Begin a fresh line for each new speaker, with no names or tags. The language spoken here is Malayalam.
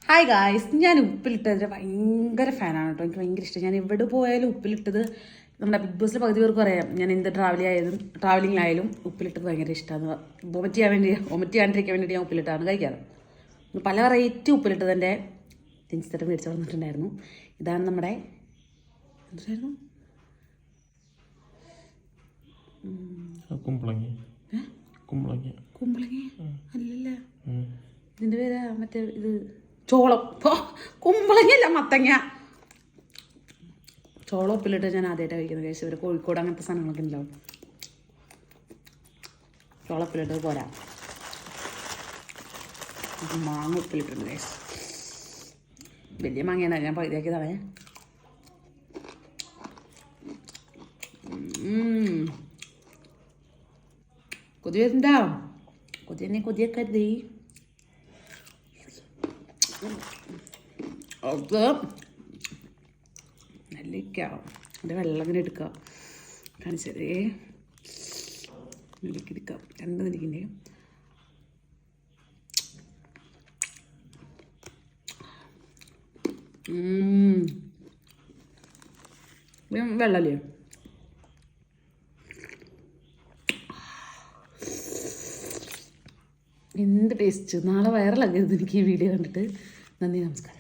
ഹായ് ഗായ്സ്, ഞാൻ ഉപ്പിലിട്ടതിൻ്റെ ഭയങ്കര ഫാനാണ് കേട്ടോ. എനിക്ക് ഭയങ്കര ഇഷ്ടം. ഞാൻ എവിടെ പോയാലും ഉപ്പിലിട്ടത് നമ്മുടെ ബിഗ് ബോസിലെ പകുതി പേർക്കും അറിയാം. ഞാൻ എന്ത് ട്രാവലിങ്ങിലായാലും ഉപ്പിലിട്ടത് ഭയങ്കര ഇഷ്ടമാണ്. വൊമിറ്റ് ചെയ്യാണ്ടിരിക്കാൻ വേണ്ടിയിട്ട് ഞാൻ ഉപ്പിലിട്ടാണ് കഴിക്കാറ്. പല വെറൈറ്റി ഉപ്പിലിട്ടതിൻ്റെ തിരിച്ചിട്ട് മേടിച്ച് വന്നിട്ടുണ്ടായിരുന്നു. ഇതാണ് നമ്മുടെ എന്തായിരുന്നു കുമ്പളങ്ങ അല്ലല്ല, ഇതിൻ്റെ പേര് മറ്റേ ഇത് ചോളം. കുമ്പളങ്ങയല്ല, മത്തങ്ങ. ചോളം ഉപ്പിലിട്ട് ഞാൻ ആദ്യമായിട്ടാണ് കഴിക്കുന്നത്. കഴിച്ചു ഇവർ കോഴിക്കോട് അങ്ങനത്തെ സാധനങ്ങളൊക്കെ ഉണ്ടാവും. ചോളം ഉപ്പിലിട്ടത് പോരാ, മാങ്ങ ഉപ്പിലിട്ടുണ്ട് കഴിച്ചു. വലിയ മാങ്ങയാണ്, ഞാൻ പകുതിയാക്കിയതാണേ. കൊതി വരുന്നുണ്ടോ? കൊതിയൊക്കെ എഴുതി അത് നെല്ലിക്കാവും. അതിൻ്റെ വെള്ളം ഇങ്ങനെ എടുക്കുക, കാണിച്ചതേ നെല്ലിക്ക എടുക്കാം. രണ്ട് നെല്ലിക്കിൻ്റെ വെള്ളല്ലേ. എന്ത് ടേസ്റ്റ്. നാളെ വൈറലാകരുത് എനിക്ക് ഈ വീഡിയോ കണ്ടിട്ട്. നന്ദി, നമസ്കാരം.